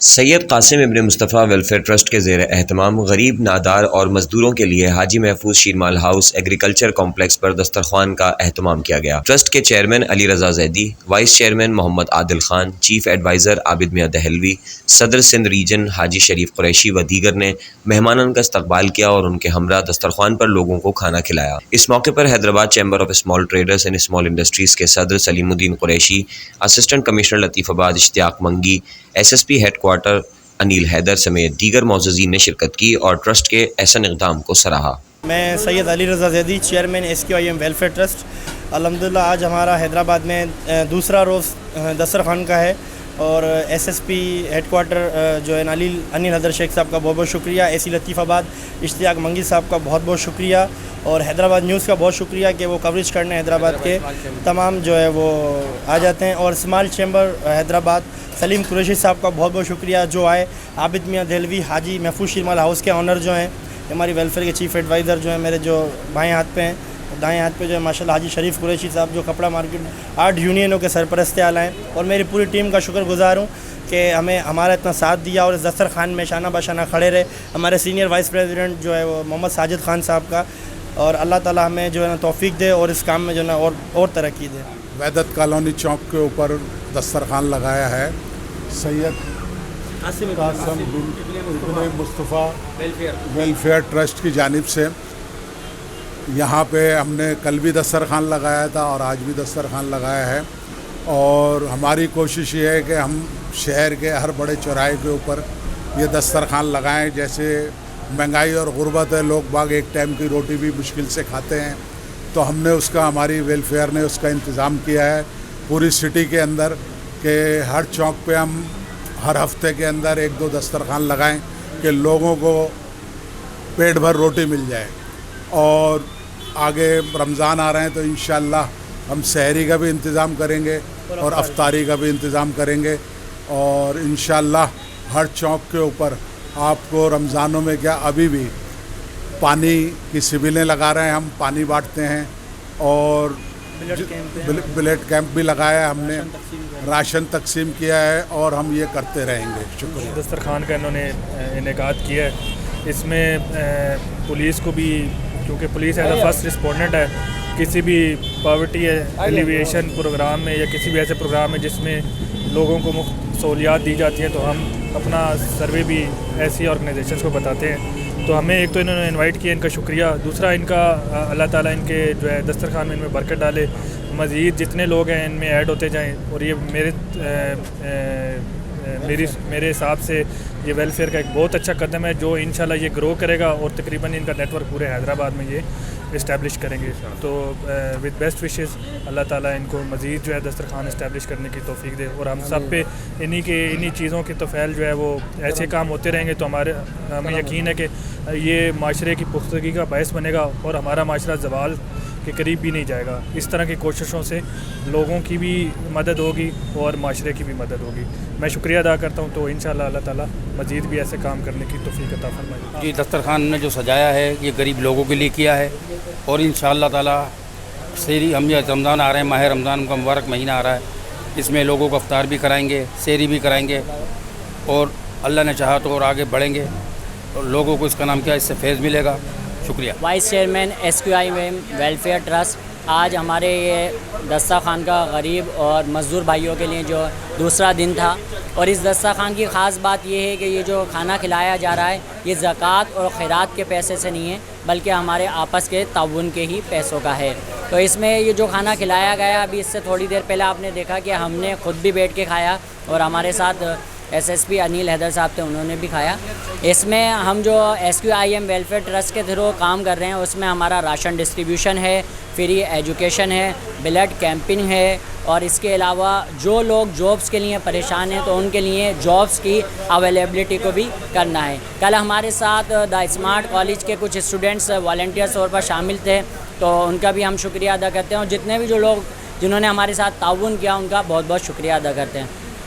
सैयद कासिम इब्न Mustafa welfare trust के ज़ेर एहतमाम गरीब, नादार और मज़दूरों के लिए हाजी महफूज शीरमाल हाउस एग्रीकल्चर कॉम्प्लेक्स पर दस्तरख्वान का एहतमाम किया गया। ट्रस्ट के chairman Ali Raza Zaidi, vice chairman Mohammad Adil Khan, chief adviser Abid Miyan Dehlvi, सदर सिंध रीजन हाजी शरीफ कुरैशी व दीगर ने मेहमानन का इस्तकबाल किया और उनके हमरा दस्तरख्वान पर लोगों को खाना खिलाया। इस मौके पर Hyderabad chamber of small traders and small industries के सदर सलीमुद्दीन कुरैशी, असिस्टेंट कमिश्नर लतीफ़ाबाद इश्तियाक मंगी, SSP हेडक्वार्टर अनिल हैदर समेत दीगर मौजूदीन ने शिरकत की और ट्रस्ट के ऐसा इक़दाम को सराहा। मैं Syed Ali Raza Zaidi, chairman SQIM welfare trust. अल्हम्दुलिल्लाह आज हमारा हैदराबाद में दूसरा रोज़ दस्तरखान का है और SSP हेडक्वार्टर जो है अनिल हैदर शेख साहब का बहुत बहुत शुक्रिया, AC लतीफ़ाबाद इश्तियाक मंगी साहब का बहुत बहुत शुक्रिया और हैदराबाद न्यूज़ का बहुत शुक्रिया कि वो कवरेज करने हैदराबाद के तमाम जो है वो आ जाते हैं। और स्मॉल चैम्बर हैदराबाद सलीम कुरैशी साहब का बहुत बहुत शुक्रिया जो आए। आबिद मियां दहलवी हाजी महफूज शीरमाल हाउस के ऑनर जो हैं, हमारी वेलफेयर के चीफ एडवाइज़र जो हैं, मेरे जो बाएं हाथ पे हैं, दाएं हाथ पे जो है माशाल्लाह हाजी शरीफ कुरैशी साहब जो कपड़ा मार्केट 8 यूनियनों के सरपरस्त आला हैं। और मेरी पूरी टीम का शुक्रगुज़ार हूँ कि हमें हमारा इतना साथ दिया और इस दस्तरखान में शाना बशाना खड़े रहे। हमारे सीनियर वाइस प्रेसिडेंट जो है वो मोहम्मद साजिद खान साहब का, और अल्लाह ताला हमें जो है ना तौफीक दे और इस काम में जो है ना और तरक्की दे। वैदत कॉलोनी चौक के ऊपर दस्तरखान लगाया है सैयद कासिम इब्न मुस्तफ़ा वेलफेयर ट्रस्ट की जानिब से। यहाँ पे हमने कल भी दस्तरखान लगाया था और आज भी दस्तरखान लगाया है और हमारी कोशिश ये है कि हम शहर के हर बड़े चौराहे के ऊपर ये दस्तरखान लगाएं। जैसे महंगाई और गुर्बत है, लोग बाग एक टाइम की रोटी भी मुश्किल से खाते हैं, तो हमने उसका, हमारी वेलफेयर ने उसका इंतज़ाम किया है पूरी सिटी के अंदर कि हर चौक पे हम हर हफ्ते के अंदर 1-2 दस्तरखान लगाएं कि लोगों को पेट भर रोटी मिल जाए। और आगे रमज़ान आ रहे हैं तो इंशाअल्लाह हम सहरी का भी इंतज़ाम करेंगे और अफ्तारी का भी इंतज़ाम करेंगे और इंशाअल्लाह हर चौक के ऊपर आपको रमज़ानों में क्या अभी भी पानी की सिबिलें लगा रहे हैं, हम पानी बांटते हैं और ब्लड कैंप भी लगाया है हमने, राशन तकसीम किया है और हम ये करते रहेंगे। शुक्रिया। दस्तरखान का इन्होंने इनेकाद किया है, इसमें पुलिस को भी, क्योंकि police as a first respondent है, किसी भी पॉवर्टी एलिविएशन प्रोग्राम में या किसी भी ऐसे प्रोग्राम में जिसमें लोगों को मुफ्त सहूलियात दी जाती हैं तो हम अपना सर्वे भी ऐसी ऑर्गेनाइजेशंस को बताते हैं। तो हमें एक तो इन्होंने इनवाइट किया, इनका शुक्रिया। दूसरा इनका अल्लाह ताला इनके जो है दस्तरखान में इनमें बरकत डाले, मज़ीद जितने लोग हैं इनमें ऐड होते जाएं और ये मेरे हिसाब से ये वेलफेयर का एक बहुत अच्छा कदम है जो इंशाल्लाह ये ग्रो करेगा और तकरीबन इनका नेटवर्क पूरे हैदराबाद में ये इस्टेब्लिश करेंगे। तो विद बेस्ट विशेस अल्लाह ताला इनको मज़ीद जो है दस्तरखान इस्टेब्लिश करने की तौफीक दे और हम सब पे इन्हीं चीज़ों की तोफ़ैल जो है वो ऐसे काम होते रहेंगे तो हमें यकीन है कि ये माशरे की पुख्तगी का बायस बनेगा और हमारा माशरा ज़वाल के करीब भी नहीं जाएगा। इस तरह की कोशिशों से लोगों की भी मदद होगी और माशरे की भी मदद होगी। मैं शुक्रिया अदा करता हूँ। तो इंशाअल्लाह अल्लाह ताला मज़ीद भी ऐसे काम करने की तौफीक अता फरमाए। जी, दस्तरखान ने जो सजाया है ये गरीब लोगों के लिए किया है और इंशाअल्लाह ताला सेहरी, हम ये रमज़ान आ रहे हैं, माह रमज़ान का मुबारक महीना आ रहा है, इसमें लोगों को अफ्तार भी कराएंगे, सेहरी भी कराएंगे और अल्लाह ने चाहा तो और आगे बढ़ेंगे और लोगों को इसका नाम क्या, इससे फैज़ मिलेगा। शुक्रिया। Vice chairman SQIM welfare trust, आज हमारे ये दस्तरखान का गरीब और मज़दूर भाइयों के लिए जो दूसरा दिन था और इस दस्तरखान की ख़ास बात ये है कि ये जो खाना खिलाया जा रहा है ये ज़कात और खैरात के पैसे से नहीं है बल्कि हमारे आपस के ताउन के ही पैसों का है। तो इसमें ये जो खाना खिलाया गया, अभी इससे थोड़ी देर पहले आपने देखा कि हमने ख़ुद भी बैठ के खाया और हमारे साथ SSP अनिल हैदर साहब थे, उन्होंने भी खाया। इसमें हम जो SQIM वेलफेयर ट्रस्ट के थ्रू काम कर रहे हैं उसमें हमारा राशन डिस्ट्रीब्यूशन है, फ्री एजुकेशन है, ब्लड कैंपिंग है और इसके अलावा जो लोग जॉब्स के लिए परेशान हैं तो उनके लिए जॉब्स की अवेलेबिलिटी को भी करना है। कल हमारे साथ द स्मार्ट कॉलेज के कुछ स्टूडेंट्स वॉलंटियर्स तौर पर शामिल थे तो उनका भी हम शुक्रिया अदा करते हैं और जितने भी जो लोग जिन्होंने हमारे साथ ताउन किया उनका बहुत बहुत शुक्रिया अदा करते हैं।